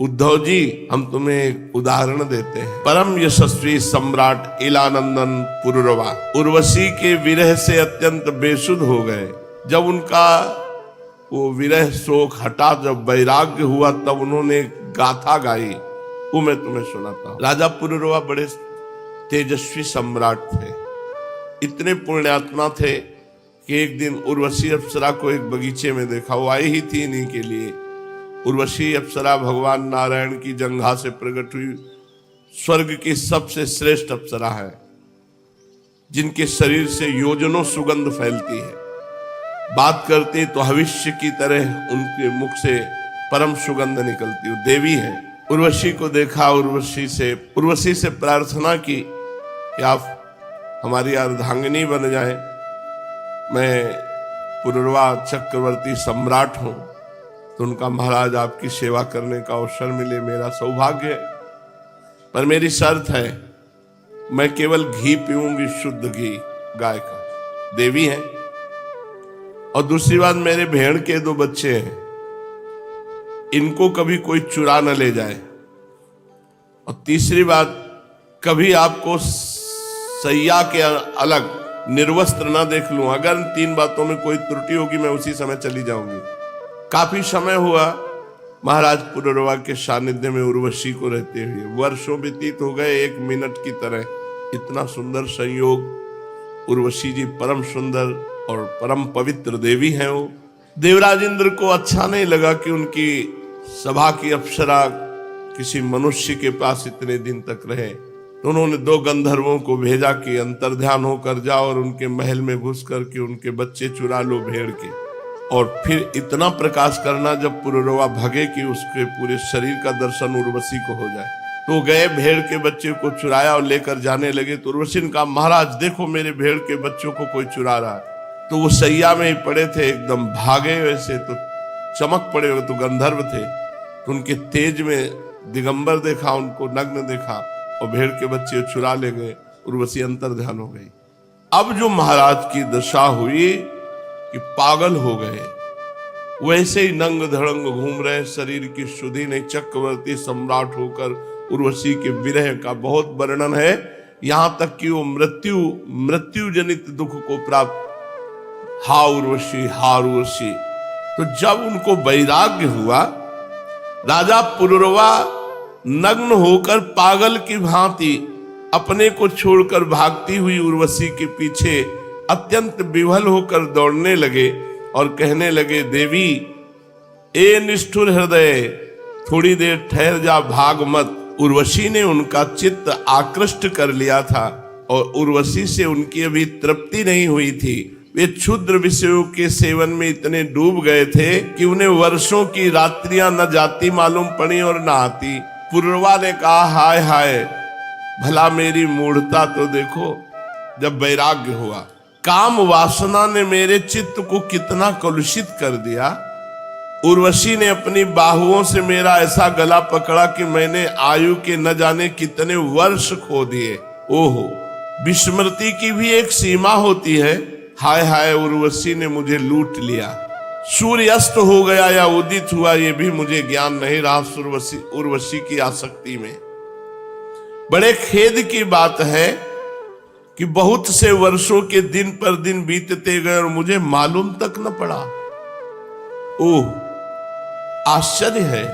उद्धव जी, हम तुम्हें एक उदाहरण देते हैं। परम यशस्वी सम्राट इलानंदन पुरुरवा उर्वशी के विरह से अत्यंत बेसुध हो गए। जब उनका वो विरह शोक हटा, जब वैराग्य हुआ, तब उन्होंने गाथा गाई, वो मैं तुम्हें सुनाता हूं। राजा पुरुरवा बड़े तेजस्वी सम्राट थे, इतने पुण्यात्मा थे कि एक दिन उर्वशी अप्सरा को एक बगीचे में देखा। वो आई ही थी इन्हीं के लिए। उर्वशी अप्सरा भगवान नारायण की जंघा से प्रकट हुई स्वर्ग की सबसे श्रेष्ठ अप्सरा है, जिनके शरीर से योजनों सुगंध फैलती है। बात करती तो भविष्य की तरह उनके मुख से परम सुगंध निकलती। वो देवी है। उर्वशी को देखा, उर्वशी से प्रार्थना की कि आप हमारी अर्धांगिनी बन जाए। मैं पुरुरवा चक्रवर्ती सम्राट हूं, तो उनका महाराज आपकी सेवा करने का अवसर मिले, मेरा सौभाग्य है। पर मेरी शर्त है, मैं केवल घी पीऊंगी, शुद्ध घी गाय का। देवी है। और दूसरी बात, मेरे भेड़ के 2 बच्चे हैं, इनको कभी कोई चुरा न ले जाए। और तीसरी बात, कभी आपको सैया के अलग निर्वस्त्र ना देख लूं। अगर इन 3 बातों में कोई त्रुटि होगी, मैं उसी समय चली जाऊंगी। काफी समय हुआ महाराज पुरुरवा के सानिध्य में उर्वशी को रहते हुए। वर्षों व्यतीत हो गए, 1 मिनट की तरह। इतना सुंदर संयोग। उर्वशी जी परम सुंदर और परम पवित्र देवी हैं। वो देवराज इंद्र को अच्छा नहीं लगा कि उनकी सभा की अप्सरा किसी मनुष्य के पास इतने दिन तक रहे, तो उन्होंने 2 गंधर्वों को भेजा कि अंतर्ध्यान होकर जाओ और उनके महल में घुस करके उनके बच्चे चुरा लो भेड़ के, और फिर इतना प्रकाश करना जब पुरुरवा भगे कि उसके पूरे शरीर का दर्शन उर्वशी को हो जाए। तो गए, भेड़ के बच्चे को चुराया और लेकर जाने लगे। तो उर्वशी ने कहा, महाराज देखो, मेरे भेड़ के बच्चों को कोई चुरा रहा है। तो वो सैया में ही पड़े थे, एकदम भागे, वैसे तो चमक पड़े हुए, तो गंधर्व थे। तो उनके तेज में दिगंबर देखा, उनको नग्न देखा और भेड़ के बच्चे चुरा ले गए। उर्वशी अंतर्ध्यान हो गई। अब जो महाराज की दशा हुई कि पागल हो गए, वैसे ही नंग धड़ंग घूम रहे, शरीर की शुद्धि नहीं। चक्रवर्ती सम्राट होकर उर्वशी के विरह का बहुत वर्णन है, यहां तक कि वो मृत्यु जनित दुख को प्राप्त। हा उर्वशी, हा उर्वशी। तो जब उनको वैराग्य हुआ, राजा पुरुरवा नग्न होकर पागल की भांति अपने को छोड़कर भागती हुई उर्वशी के पीछे अत्यंत विह्वल होकर दौड़ने लगे और कहने लगे, देवी, ए निष्ठुर हृदय, थोड़ी देर ठहर जा, भाग मत। उर्वशी ने उनका चित्त आकृष्ट कर लिया था और उर्वशी से उनकी अभी तृप्ति नहीं हुई थी। वे क्षुद्र विषयों के सेवन में इतने डूब गए थे कि उन्हें वर्षों की रात्रियां न जाती मालूम पड़ी और न आती। पुरुरवा ने कहा, हाय हाय, भला मेरी मूढ़ता तो देखो। जब वैराग्य हुआ, काम वासना ने मेरे चित्त को कितना कलुषित कर दिया। उर्वशी ने अपनी बाहुओं से मेरा ऐसा गला पकड़ा कि मैंने आयु के न जाने कितने वर्ष खो दिए। ओहो, विस्मृति की भी एक सीमा होती है। हाय हाय, उर्वशी ने मुझे लूट लिया। सूर्य अस्त हो गया या उदित हुआ, ये भी मुझे ज्ञान नहीं रहा उर्वशी की आसक्ति में। बड़े खेद की बात है कि बहुत से वर्षों के दिन पर दिन बीतते गए और मुझे मालूम तक न पड़ा। ओह, आश्चर्य है,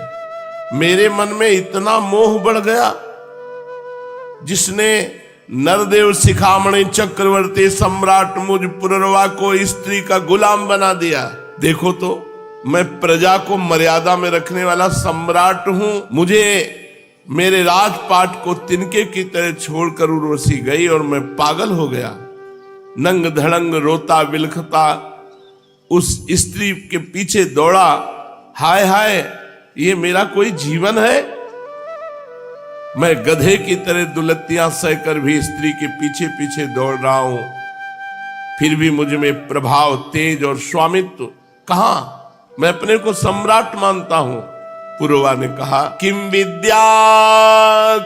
मेरे मन में इतना मोह बढ़ गया, जिसने नरदेव शिखामणि चक्रवर्ती सम्राट मुझ पुरुरवा को स्त्री का गुलाम बना दिया। देखो तो, मैं प्रजा को मर्यादा में रखने वाला सम्राट हूं, मुझे मेरे राजपाट को तिनके की तरह छोड़कर उर्वशी गई और मैं पागल हो गया। नंग धड़ंग रोता बिलखता उस स्त्री के पीछे दौड़ा। हाय हाय, ये मेरा कोई जीवन है? मैं गधे की तरह दुलत्तियां सहकर भी स्त्री के पीछे पीछे दौड़ रहा हूं, फिर भी मुझ में प्रभाव, तेज और स्वामित्व कहां? मैं अपने को सम्राट मानता हूं। पुरुरवा ने कहा, किम विद्या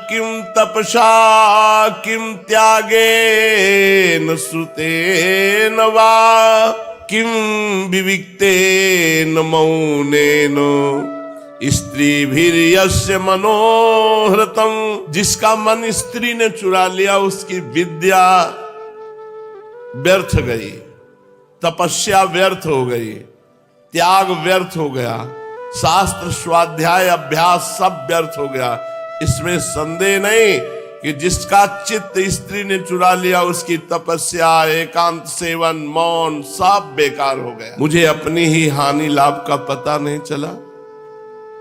किम तपसा किम त्यागेन श्रुतेन वा किम विविक्तेन मौनेन स्त्री भीर्यस्य मनोहृतम, जिसका मन स्त्री ने चुरा लिया उसकी विद्या व्यर्थ गई, तपस्या व्यर्थ हो गई, त्याग व्यर्थ हो गया, शास्त्र स्वाध्याय अभ्यास सब व्यर्थ हो गया। इसमें संदेह नहीं कि जिसका चित्त स्त्री ने चुरा लिया उसकी तपस्या, एकांत सेवन, मौन सब बेकार हो गया। मुझे अपनी ही हानि लाभ का पता नहीं चला।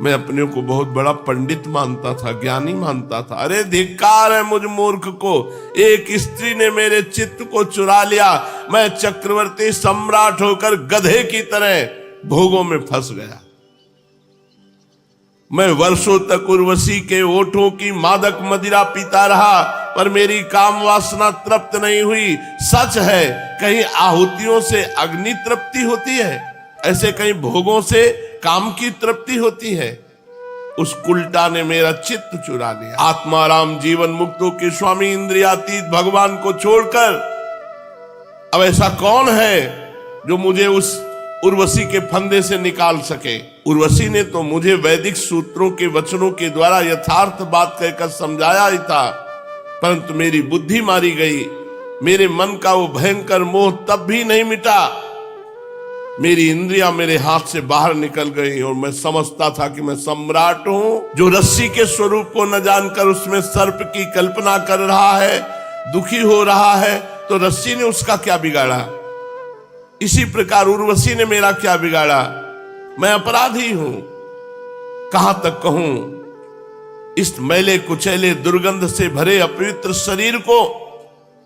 मैं अपने को बहुत बड़ा पंडित मानता था, ज्ञानी मानता था। अरे धिक्कार है मुझ मूर्ख को, एक स्त्री ने मेरे चित्त को चुरा लिया। मैं चक्रवर्ती सम्राट होकर गधे की तरह भोगों में फंस गया। मैं वर्षों तक उर्वशी के ओठों की मादक मदिरा पीता रहा, पर मेरी काम वासना तृप्त नहीं हुई। सच है, कहीं आहुतियों से अग्नि तृप्ति होती है, ऐसे कहीं भोगों से काम की तृप्ति होती है। उस उल्टा ने मेरा चित्त चुरा लिया। आत्माराम जीवन मुक्तों के स्वामी इंद्रियातीत भगवान को छोड़कर अब ऐसा कौन है जो मुझे उस उर्वशी के फंदे से निकाल सके। उर्वशी ने तो मुझे वैदिक सूत्रों के वचनों के द्वारा यथार्थ बात कहकर समझाया ही था, परंतु मेरी बुद्धि मारी गई। मेरे मन का वो भयंकर मोह तब भी नहीं मिटा। मेरी इंद्रियां मेरे हाथ से बाहर निकल गई और मैं समझता था कि मैं सम्राट हूं। जो रस्सी के स्वरूप को न जानकर उसमें सर्प की कल्पना कर रहा है, दुखी हो रहा है, तो रस्सी ने उसका क्या बिगाड़ा। इसी प्रकार उर्वशी ने मेरा क्या बिगाड़ा। मैं अपराधी हूं। कहां तक कहूं, इस मैले कुचैले दुर्गंध से भरे अपवित्र शरीर को,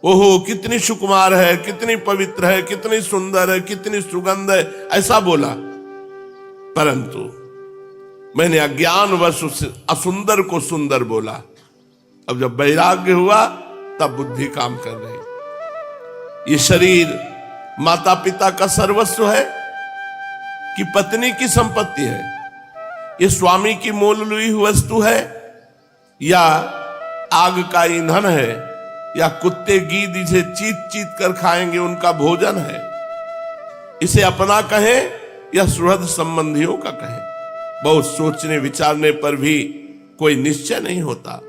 ओहो कितनी सुकुमार है, कितनी पवित्र है, कितनी सुंदर है, कितनी सुगंध है, ऐसा बोला। परंतु मैंने अज्ञानवश उस असुंदर को सुंदर बोला। अब जब वैराग्य हुआ तब बुद्धि काम कर रही। ये शरीर माता पिता का सर्वस्व है कि पत्नी की संपत्ति है। ये स्वामी की मोल लुई हुई वस्तु है या आग का ईंधन है, या कुत्ते गीद इसे चीत चीत कर खाएंगे उनका भोजन है। इसे अपना कहें या सुहृद संबंधियों का कहें, बहुत सोचने विचारने पर भी कोई निश्चय नहीं होता।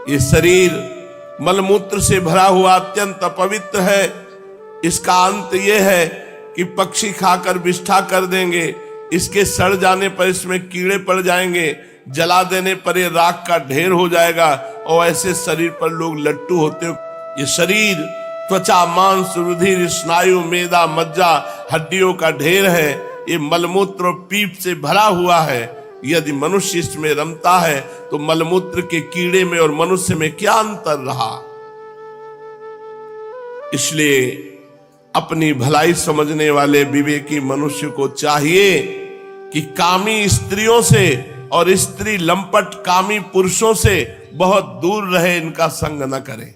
ये शरीर मलमूत्र से भरा हुआ अत्यंत अपवित्र है। इसका अंत यह है कि पक्षी खाकर विष्ठा कर देंगे, इसके सड़ जाने पर इसमें कीड़े पड़ जाएंगे, जला देने पर ये राख का ढेर हो जाएगा, और ऐसे शरीर पर लोग लट्टू होते हो। ये शरीर त्वचा, मांस, रुधिर, स्नायु, मेदा, मज्जा, हड्डियों का ढेर है। ये मलमूत्र और पीप से भरा हुआ है। यदि मनुष्य इसमें रमता है तो मलमूत्र के कीड़े में और मनुष्य में क्या अंतर रहा। इसलिए अपनी भलाई समझने वाले विवेकी मनुष्य को चाहिए कि कामी स्त्रियों से और स्त्री लंपट कामी पुरुषों से बहुत दूर रहे, इनका संग न करें।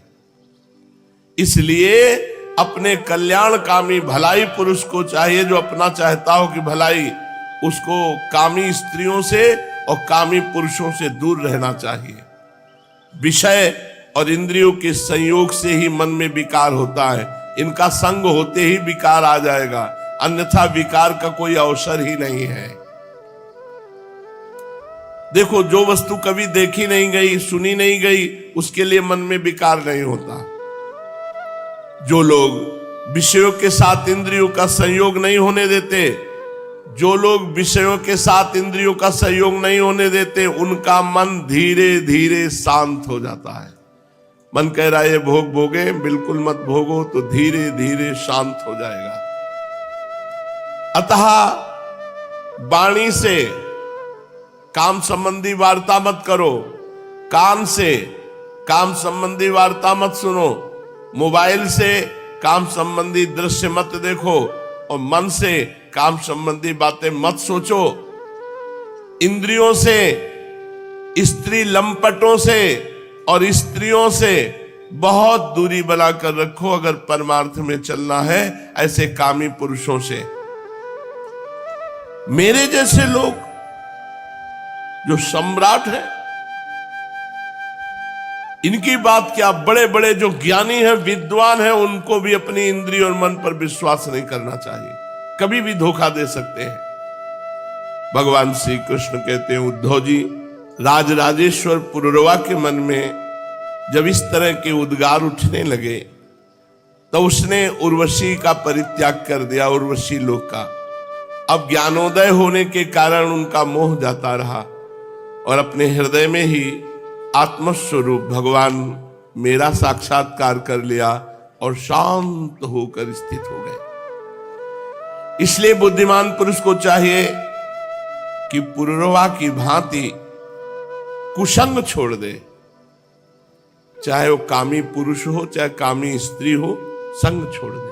इसलिए अपने कल्याणकामी भलाई पुरुष को चाहिए, जो अपना चाहता हो कि भलाई, उसको कामी स्त्रियों से और कामी पुरुषों से दूर रहना चाहिए। विषय और इंद्रियों के संयोग से ही मन में विकार होता है। इनका संग होते ही विकार आ जाएगा, अन्यथा विकार का कोई अवसर ही नहीं है। देखो, जो वस्तु कभी देखी नहीं गई, सुनी नहीं गई, उसके लिए मन में विकार नहीं होता। जो लोग विषयों के साथ इंद्रियों का संयोग नहीं होने देते, जो लोग विषयों के साथ इंद्रियों का संयोग नहीं होने देते, उनका मन धीरे धीरे शांत हो जाता है। मन कह रहा है ये भोग भोगे, बिल्कुल मत भोगो, तो धीरे धीरे शांत हो जाएगा। अतः वाणी से काम संबंधी वार्ता मत करो, कान से काम संबंधी वार्ता मत सुनो, मोबाइल से काम संबंधी दृश्य मत देखो, और मन से काम संबंधी बातें मत सोचो। इंद्रियों से, स्त्री लंपटों से और स्त्रियों से बहुत दूरी बनाकर रखो अगर परमार्थ में चलना है। ऐसे कामी पुरुषों से, मेरे जैसे लोग जो सम्राट हैं, इनकी बात क्या, बड़े बड़े जो ज्ञानी हैं, विद्वान हैं, उनको भी अपनी इंद्रिय और मन पर विश्वास नहीं करना चाहिए। कभी भी धोखा दे सकते हैं। भगवान श्री कृष्ण कहते हैं, उद्धव जी, राजराजेश्वर पुरुरवा के मन में जब इस तरह के उद्गार उठने लगे तो उसने उर्वशी का परित्याग कर दिया, उर्वशी लोक का। अब ज्ञानोदय होने के कारण उनका मोह जाता रहा और अपने हृदय में ही आत्मस्वरूप भगवान मेरा साक्षात्कार कर लिया और शांत होकर स्थित हो गए। इसलिए बुद्धिमान पुरुष को चाहिए कि पुरुरवा की भांति कुसंग छोड़ दे, चाहे वो कामी पुरुष हो चाहे कामी स्त्री हो, संग छोड़ दे,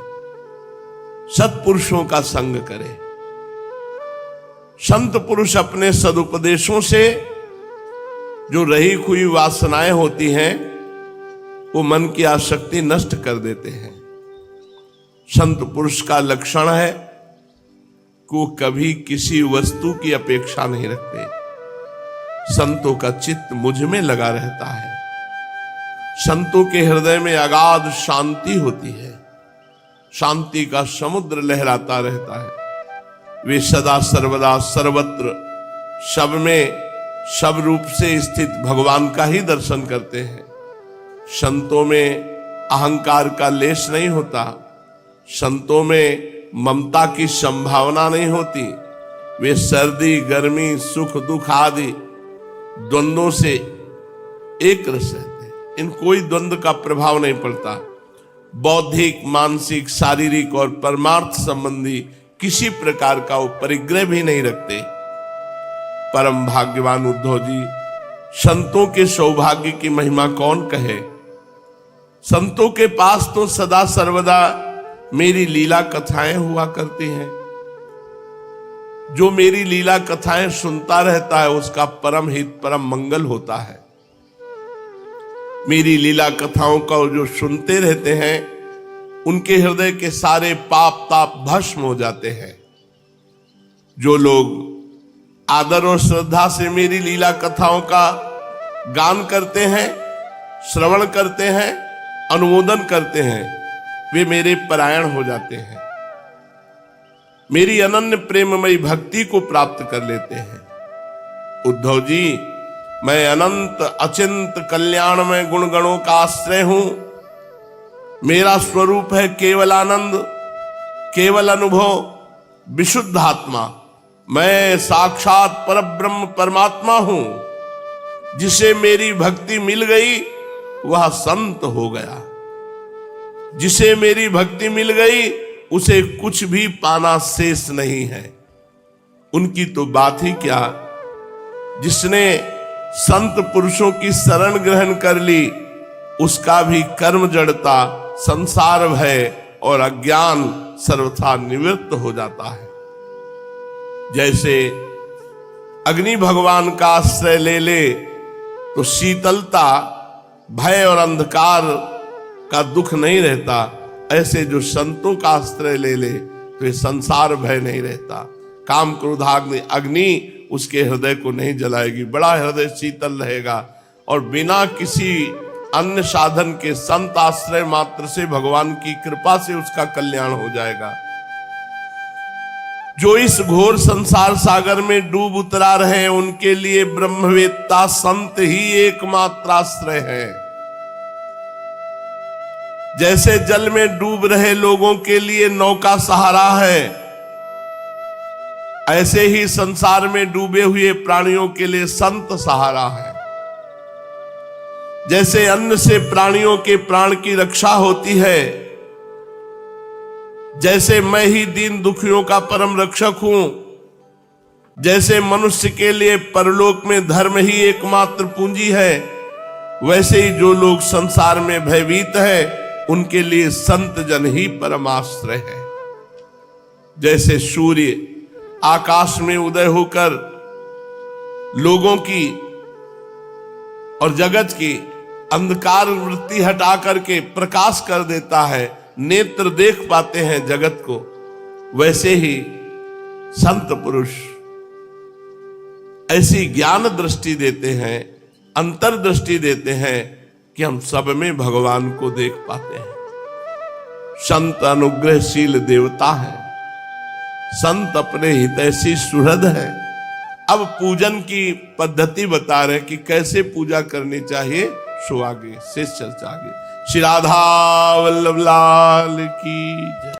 सत्पुरुषों का संग करे। संत पुरुष अपने सदुपदेशों से जो रही हुई वासनाएं होती हैं वो मन की आसक्ति नष्ट कर देते हैं। संत पुरुष का लक्षण है कि वो कभी किसी वस्तु की अपेक्षा नहीं रखते। संतों का चित्त मुझ में लगा रहता है। संतों के हृदय में अगाध शांति होती है, शांति का समुद्र लहराता रहता है। वे सदा सर्वदा सर्वत्र सब में सब रूप से स्थित भगवान का ही दर्शन करते हैं। संतों में अहंकार का लेश नहीं होता, संतों में ममता की संभावना नहीं होती। वे सर्दी गर्मी सुख दुख आदि द्वंद्वों से एक रस रहते हैं, इन कोई द्वंद्व का प्रभाव नहीं पड़ता। बौद्धिक मानसिक शारीरिक और परमार्थ संबंधी किसी प्रकार का वो परिग्रह भी नहीं रखते। परम भाग्यवान उद्धव जी, संतों के सौभाग्य की महिमा कौन कहे। संतों के पास तो सदा सर्वदा मेरी लीला कथाएं हुआ करती हैं। जो मेरी लीला कथाएं सुनता रहता है उसका परम हित परम मंगल होता है। मेरी लीला कथाओं का जो सुनते रहते हैं उनके हृदय के सारे पाप ताप भस्म हो जाते हैं। जो लोग आदर और श्रद्धा से मेरी लीला कथाओं का गान करते हैं, श्रवण करते हैं, अनुमोदन करते हैं, वे मेरे परायण हो जाते हैं, मेरी अनन्य प्रेममयी भक्ति को प्राप्त कर लेते हैं। उद्धव जी, मैं अनंत अचिंत कल्याणमय गुण गणों का आश्रय हूं। मेरा स्वरूप है केवल आनंद, केवल अनुभव, विशुद्ध आत्मा। मैं साक्षात परब्रह्म परमात्मा हूं। जिसे मेरी भक्ति मिल गई वह संत हो गया। जिसे मेरी भक्ति मिल गई उसे कुछ भी पाना शेष नहीं है। उनकी तो बात ही क्या। जिसने संत पुरुषों की शरण ग्रहण कर ली उसका भी कर्म जड़ता, संसार भय और अज्ञान सर्वथा निवृत्त हो जाता है। जैसे अग्नि भगवान का आश्रय ले ले तो शीतलता, भय और अंधकार का दुख नहीं रहता, ऐसे जो संतों का आश्रय ले ले तो ये संसार भय नहीं रहता। काम क्रोधाग्नि अग्नि उसके हृदय को नहीं जलाएगी, बड़ा हृदय शीतल रहेगा और बिना किसी अन्य साधन के संत आश्रय मात्र से भगवान की कृपा से उसका कल्याण हो जाएगा। जो इस घोर संसार सागर में डूब उतरा रहे उनके लिए ब्रह्मवेत्ता संत ही एकमात्र आश्रय है। जैसे जल में डूब रहे लोगों के लिए नौका सहारा है, ऐसे ही संसार में डूबे हुए प्राणियों के लिए संत सहारा है। जैसे अन्न से प्राणियों के प्राण की रक्षा होती है, जैसे मैं ही दीन दुखियों का परम रक्षक हूं, जैसे मनुष्य के लिए परलोक में धर्म ही एकमात्र पूंजी है, वैसे ही जो लोग संसार में भयभीत है उनके लिए संत जन ही परमाश्रय है। जैसे सूर्य आकाश में उदय होकर लोगों की और जगत की अंधकार वृत्ति हटा करके प्रकाश कर देता है, नेत्र देख पाते हैं जगत को, वैसे ही संत पुरुष ऐसी ज्ञान दृष्टि देते हैं, अंतर्दृष्टि देते हैं कि हम सब में भगवान को देख पाते हैं। संत अनुग्रहशील देवता है, संत अपने हितैषी सुहृद है, अब पूजन की पद्धति बता रहे कि कैसे पूजा करनी चाहिए। सो आगे शेष चर्चा आगे। श्री राधा वल्लभ लाल की जय।